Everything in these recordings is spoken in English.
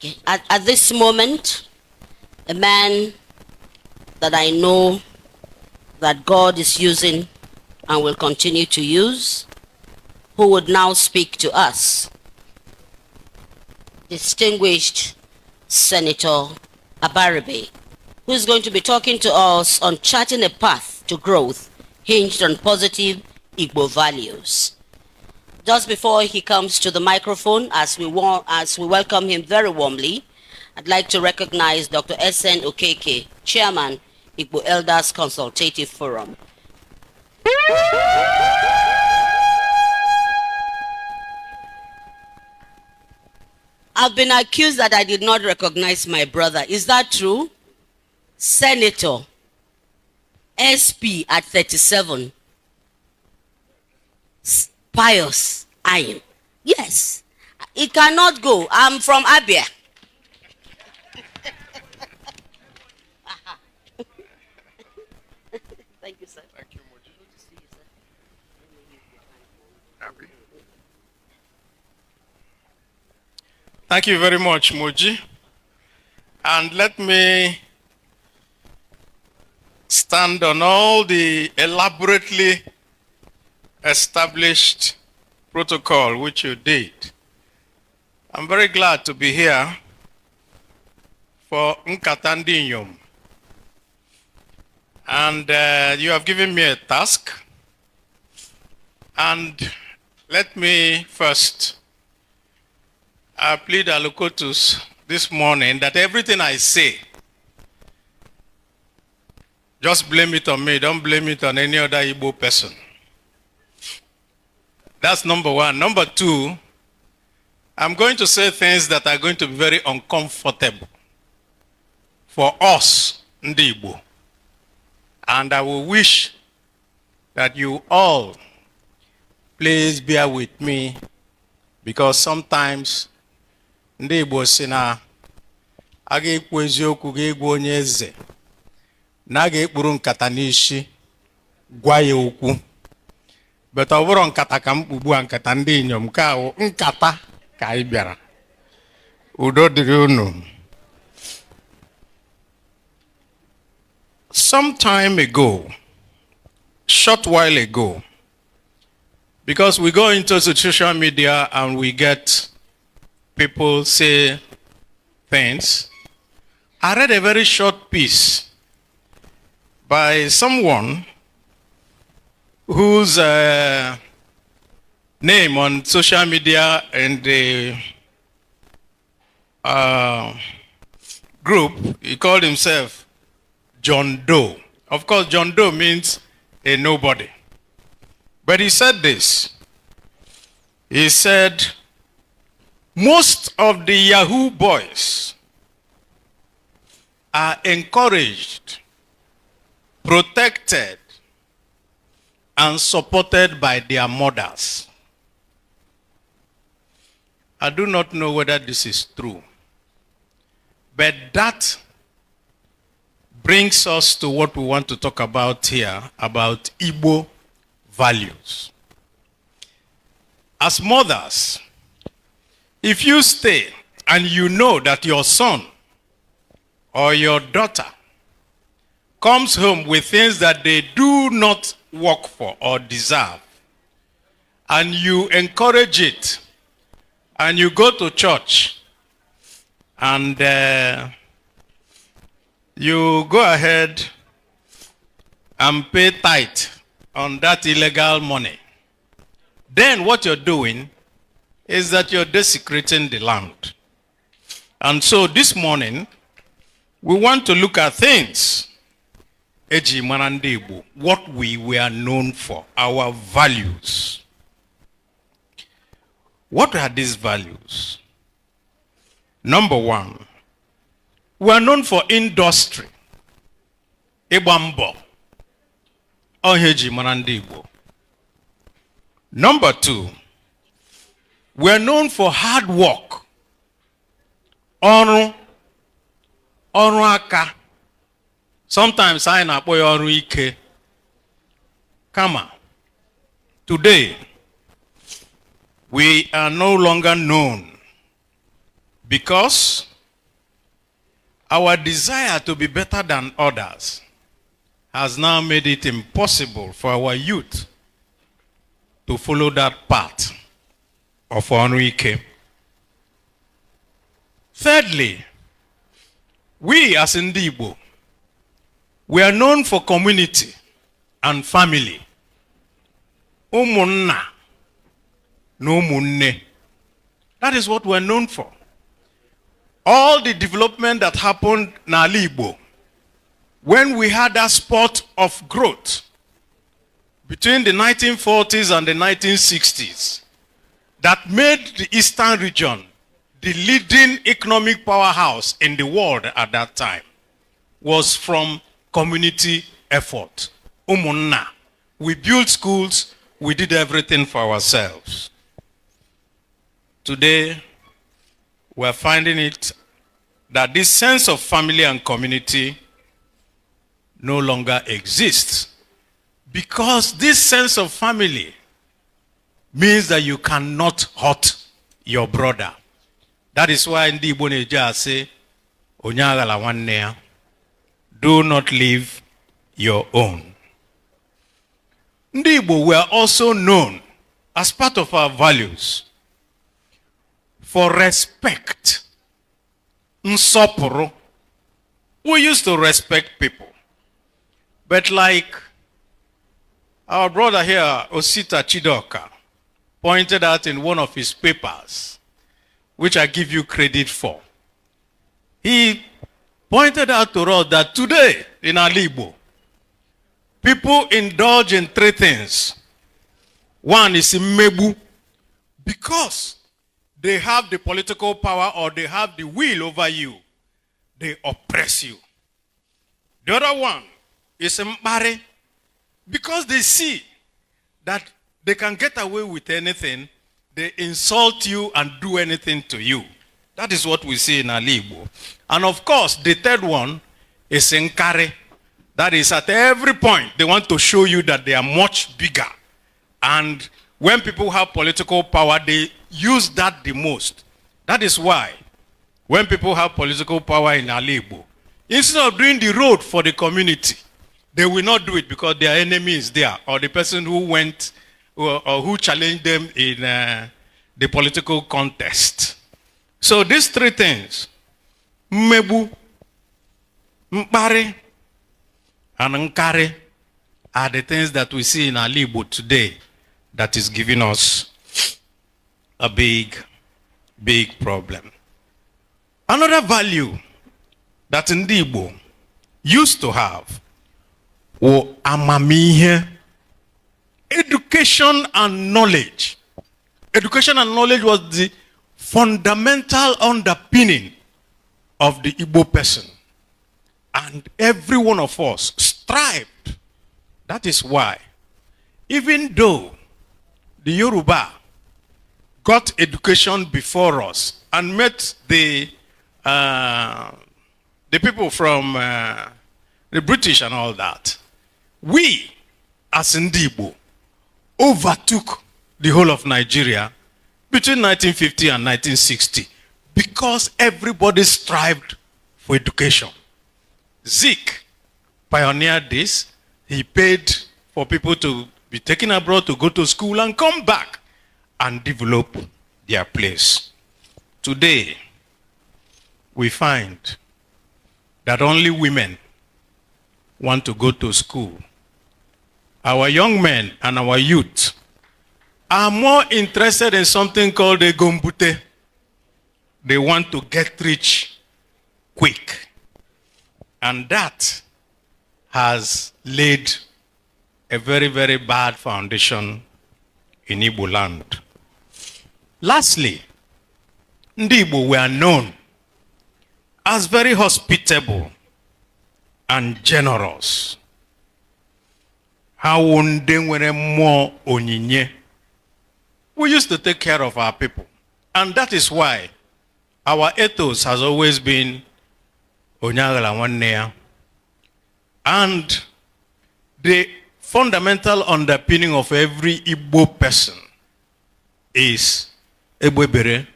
Okay. At this moment, a man that I know that God is using and will continue to use, who would now speak to us, distinguished Senator Abaribe, who is going to be talking to us on charting a path to growth hinged on positive Igbo values. Just before he comes to the microphone, as we welcome him very warmly, I'd like to recognize Dr. S.N. Okeke, Chairman, Igbo Elders Consultative Forum. I've been accused that I did not recognize my brother. Is that true? Senator, SP at 37. Pious, I am. Yes, it cannot go. I'm from Abia. Thank you, sir. Thank you, Moji. Good to see you, sir. Happy. Thank you very much, Moji. And let me stand on all the elaborately established protocol which you did. I'm very glad to be here for Nkata Ndị Inyom. And you have given me a task. And let me first plead allocutus this morning that everything I say, just blame it on me. Don't blame it on any other Igbo person. That's number one. Number two, I'm going to say things that are going to be very uncomfortable for us, Ndigbo. And I will wish that you all please bear with me, because sometimes Ndigbo si na aga ekwu eziokwu ga-egwu onye eze na ga ekpuru nkata n'ishi gwa ya okwu. But ọ bụrụ nkata ka mkpugbu a nkata ndị inyom ka ahụ nkata ka anyị bịara. Udo dịrị unu. Some time ago, short while ago, because we go into social media and we get people say things, I read a very short piece by someone whose name on social media and the group, he called himself John Doe. Of course, John Doe means a nobody. But he said this. He said, most of the Yahoo boys are encouraged, protected, and supported by their mothers. I do not know whether this is true, but that brings us to what we want to talk about here, about Igbo values. As mothers, if you stay and you know that your son or your daughter comes home with things that they do not work for or deserve, and you encourage it, and you go to church, and you go ahead and pay tithe on that illegal money, then what you're doing is that you're desecrating the land. And so this morning, we want to look at things, what we were known for, our values. What are these values? Number one, we are known for industry. Ibambo. Number two, we are known for hard work. Ọrụ aka. Sometimes I na akpọ ya ọrụ ike. Kama. Today, we are no longer known because Our desire to be better than others has now made it impossible for our youth to follow that path of Onwike. Thirdly, we as Ndigbo, we are known for community and family. Umunna, no munne. That is what we are known for. All the development that happened in Igbo, when we had that spot of growth between the 1940s and the 1960s, that made the Eastern region the leading economic powerhouse in the world at that time, was from community effort. Umunna. We built schools, we did everything for ourselves. Today, we're finding it that this sense of family and community no longer exists, because this sense of family means that you cannot hurt your brother. That is why Ndigbo Neja say, Onyagala wanne, do not leave your own. Ndigbo were also known as part of our values for respect. Nsoporo. We used to respect people. But like our brother here, Osita Chidoka, pointed out in one of his papers, which I give you credit for, he pointed out to us that today in Igbo, people indulge in three things. One is Mebu, because they have the political power or they have the will over you, they oppress you. The other one is Mbare, because they see that they can get away with anything, they insult you and do anything to you. That is what we see in Igbo. And of course, the third one is Nkare. That is, at every point, they want to show you that they are much bigger. And when people have political power, they use that the most. That is why, when people have political power in Igbo, instead of doing the road for the community, they will not do it because their enemy is there, or the person who went or who challenged them in the political contest. So these three things, Mmebu, Mpare, and Nkare, are the things that we see in Igbo today that is giving us a big, big problem. Another value that Ndigbo used to have was amamihe, education and knowledge. Education and knowledge was the fundamental underpinning of the Igbo person. And every one of us strived. That is why, even though the Yoruba got education before us and met the people from the British and all that, we, as Ndigbo, overtook the whole of Nigeria between 1950 and 1960 because everybody strived for education. Zeke pioneered this. He paid for people to be taken abroad to go to school and come back and develop their place. Today, we find that only women want to go to school. Our young men and our youth are more interested in something called a gombute. They want to get rich quick. And that has laid a very, very bad foundation in Igbo land. Lastly, Ndigbo were known as very hospitable and generous. How were more onyinye. We used to take care of our people. And that is why our ethos has always been Onyagala wanne. And the fundamental underpinning of every Igbo person is Ebwebere,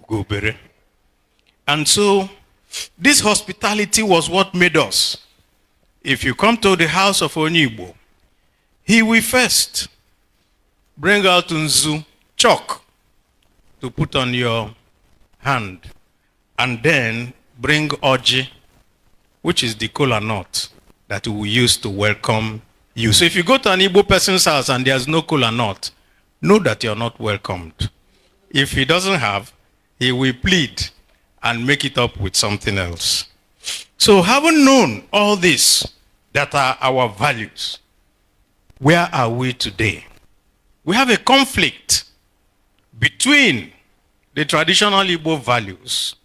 Ugobere. And so, This hospitality was what made us. If you come to the house of Igbo, he will first bring out nzu, chalk, to put on your hand, and then bring oji, which is the kola nut that we use to welcome you. So if you go to an Igbo person's house and there's no kola nut, know that you're not welcomed. If he doesn't have, he will plead and make it up with something else. So having known all this that are our values, where are we today? We have a conflict between the traditional Igbo values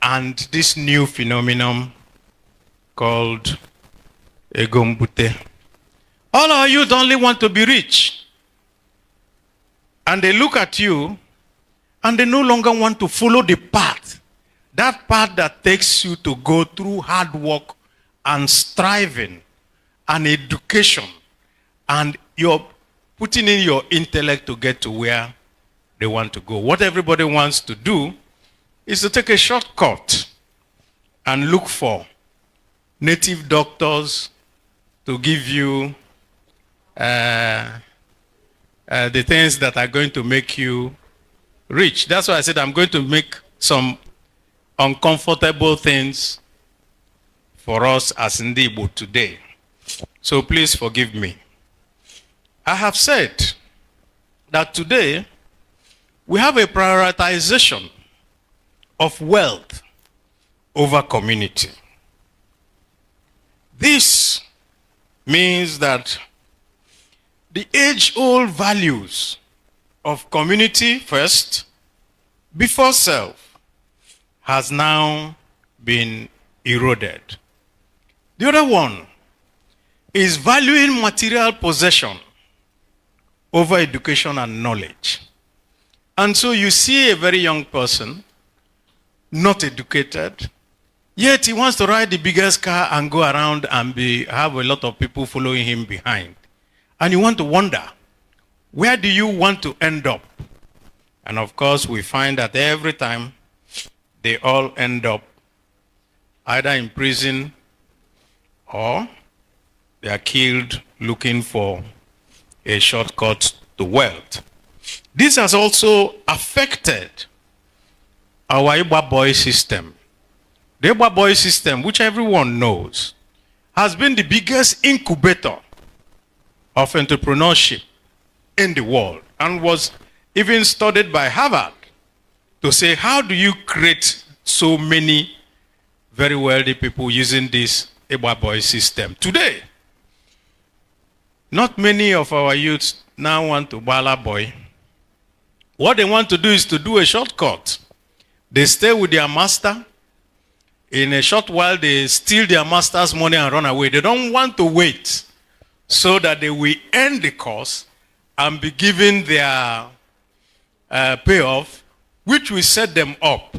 and this new phenomenon called Egombute. All our youth only want to be rich. And they look at you and they no longer want to follow the path. That path that takes you to go through hard work and striving and education. And you're putting in your intellect to get to where they want to go. What everybody wants to do is to take a shortcut and look for native doctors to give you the things that are going to make you rich. That's why I said I'm going to make some uncomfortable things for us as Ndigbo today. So please forgive me. I have said that today we have a prioritization of wealth over community. This means that the age-old values of community first, before self, has now been eroded. The other one is valuing material possession over education and knowledge. And so you see a very young person, not educated, yet he wants to ride the biggest car and go around and have a lot of people following him behind. And you want to wonder, where do you want to end up? And of course, we find that every time they all end up either in prison or they are killed looking for a shortcut to wealth. This has also affected our Igbo boy system. The Igbo boy system, which everyone knows, has been the biggest incubator of entrepreneurship in the world and was even studied by Harvard to say, how do you create so many very wealthy people using this Igbo boy system? Today, not many of our youths now want to bala boy. What they want to do is to do a shortcut. They stay with their master. In a short while, they steal their master's money and run away. They don't want to wait so that they will end the course and be given their payoff, which will set them up.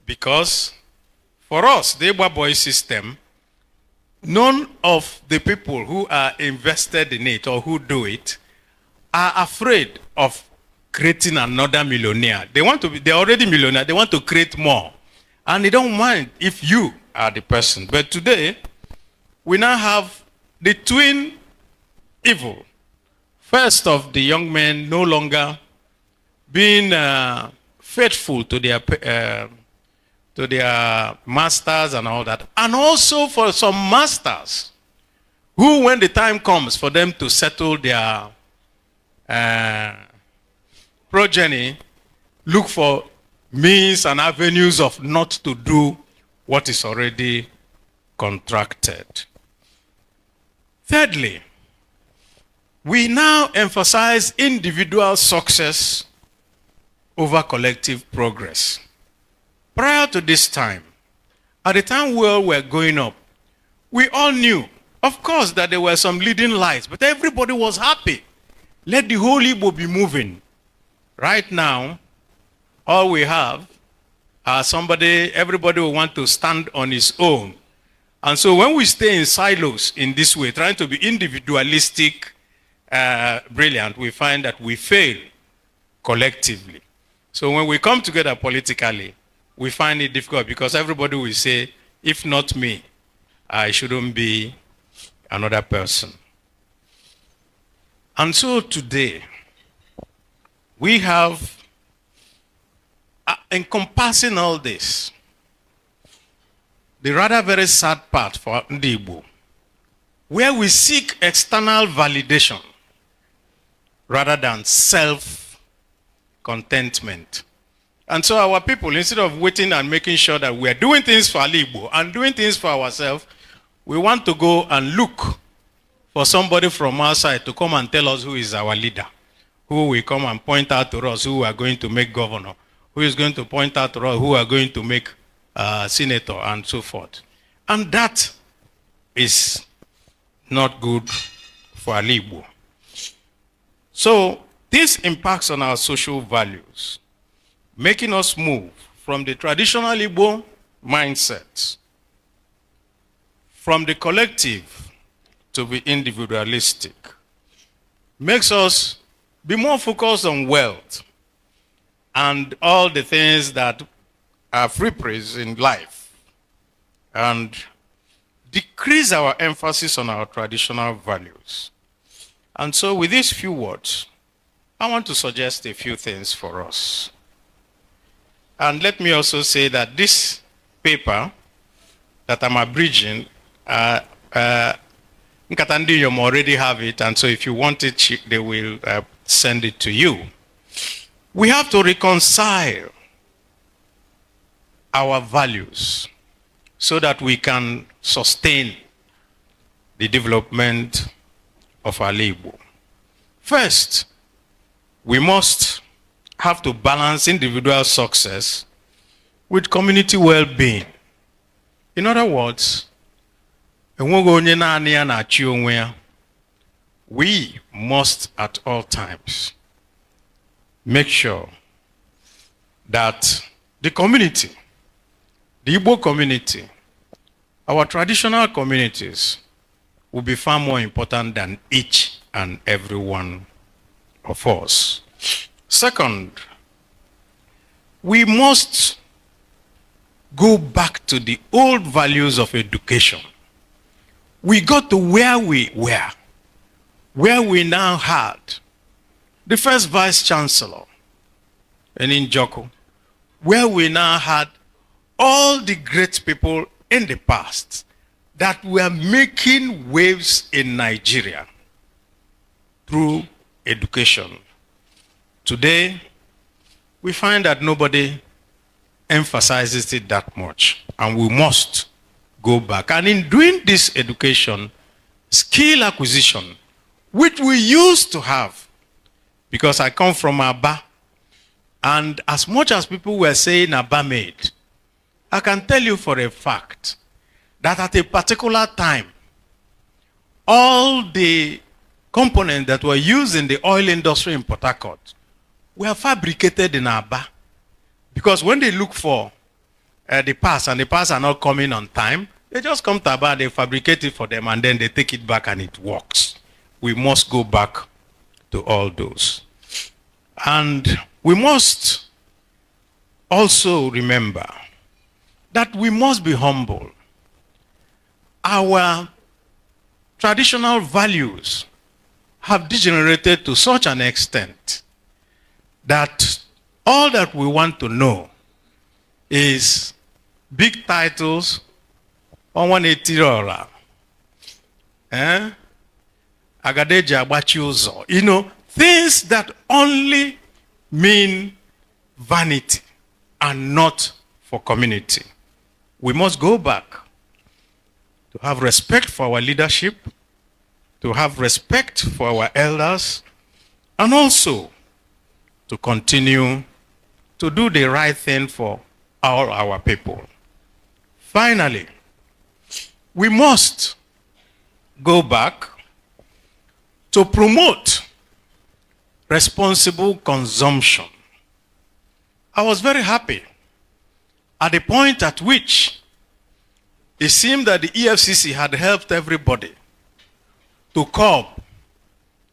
Because for us, the Igbo boy system, none of the people who are invested in it or who do it are afraid of creating another millionaire. They're already millionaire. They want to create more. And they don't mind if you are the person. But today, we now have the twin evil. First of the young men no longer being faithful to their masters and all that. And also for some masters who, when the time comes for them to settle their progeny, look for means and avenues of not to do what is already contracted. Thirdly, we now emphasize individual success over collective progress. Prior to this time, at the time we all were going up, we all knew, of course, that there were some leading lights, but everybody was happy. Let the whole Igbo be moving. Right now, all we have are everybody will want to stand on his own. And so when we stay in silos in this way, trying to be individualistic, brilliant, we find that we fail collectively. So when we come together politically, we find it difficult because everybody will say, if not me, I shouldn't be another person. And so today, we have, encompassing all this, the rather very sad part for Ndigbo, where we seek external validation rather than self-contentment. And so our people, instead of waiting and making sure that we are doing things for Igbo and doing things for ourselves, we want to go and look for somebody from outside to come and tell us who is our leader, who will come and point out to us who are going to make governor, who is going to point out to us who are going to make senator, and so forth. And that is not good for Igbo. So this impacts on our social values, making us move from the traditional Igbo mindset, from the collective to be individualistic, makes us be more focused on wealth and all the things that are free praise in life, and decrease our emphasis on our traditional values. And so with these few words, I want to suggest a few things for us. And let me also say that this paper that I'm abridging, Nkatandiyom already have it, and so if you want it, they will send it to you. We have to reconcile our values so that we can sustain the development of our Igbo. First, we must have to balance individual success with community well-being. In other words, we must at all times make sure that the community, the Igbo community, our traditional communities will be far more important than each and every one of us. Second, we must go back to the old values of education. We got to where we were, where we now had the first vice chancellor, Njenje, where we now had all the great people in the past that were making waves in Nigeria through education. Today, we find that nobody emphasizes it that much, and we must go back. And in doing this education, skill acquisition, which we used to have, because I come from Aba, and as much as people were saying Aba made, I can tell you for a fact that at a particular time, all the components that were used in the oil industry in Port Harcourt were fabricated in Aba. Because when they look for the parts, and the parts are not coming on time, they just come to Aba, they fabricate it for them, and then they take it back and it works. We must go back to all those. And we must also remember that we must be humble. Our traditional values have degenerated to such an extent that all that we want to know is big titles on 180 Rora. Agadeji agbachi ụzọ. You know, things that only mean vanity and not for community. We must go back to have respect for our leadership, to have respect for our elders, and also to continue to do the right thing for all our people. Finally, we must go back to promote responsible consumption. I was very happy at the point at which it seemed that the EFCC had helped everybody to curb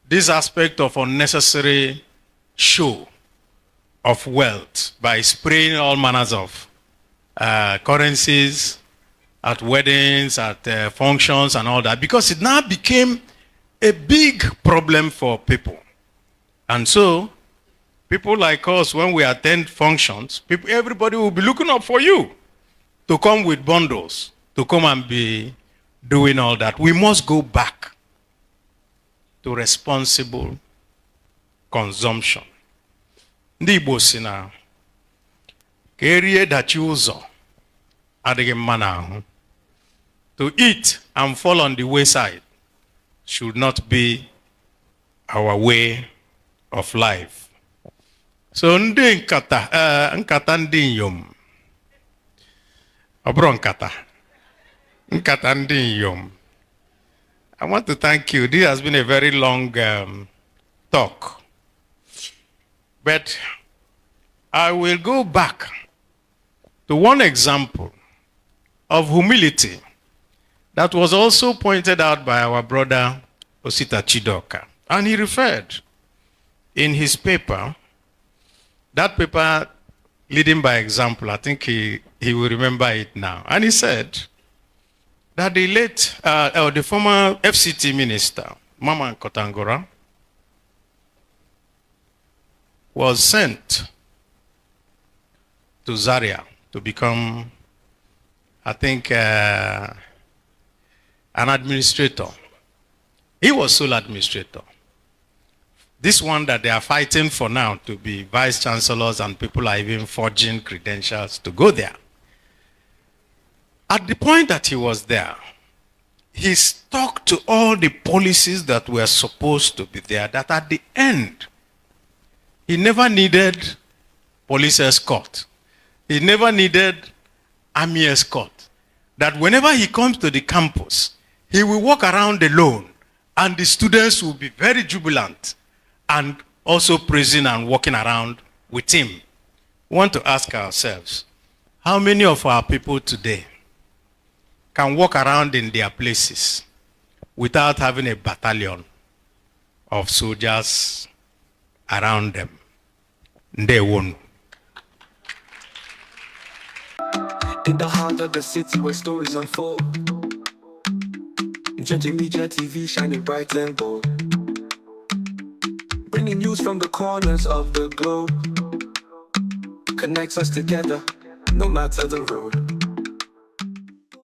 this aspect of unnecessary show of wealth by spraying all manners of currencies at weddings, at functions and all that, because it now became a big problem for people. And so, people like us, when we attend functions, everybody will be looking up for you to come with bundles, to come and be doing all that. We must go back to responsible consumption. Ndigbo si na ka erie dachi ụzọ adịghị mma n'ahụ. To eat and fall on the wayside should not be our way of life. So ndị nkata ndị inyom, ọ bụrụ nkata ndị inyom. I want to thank you. This has been a very long talk. But I will go back to one example of humility that was also pointed out by our brother Osita Chidoka. And he referred in his paper, that paper leading by example, I think he will remember it now. And he said that the late, the former FCT minister, Mama Kotangora, was sent to Zaria to become, I think, an administrator. He was sole administrator. This one that they are fighting for now to be vice chancellors, and people are even forging credentials to go there. At the point that he was there, he stuck to all the policies that were supposed to be there, that at the end, he never needed police escort. He never needed army escort. That whenever he comes to the campus, he will walk around alone, and the students will be very jubilant and also praising and walking around with him. We want to ask ourselves, how many of our people today can walk around in their places without having a battalion of soldiers around them? They won't. In the heart of the city where stories unfold, Njenje Media TV shining bright and bold, bringing news from the corners of the globe, connects us together no matter the road.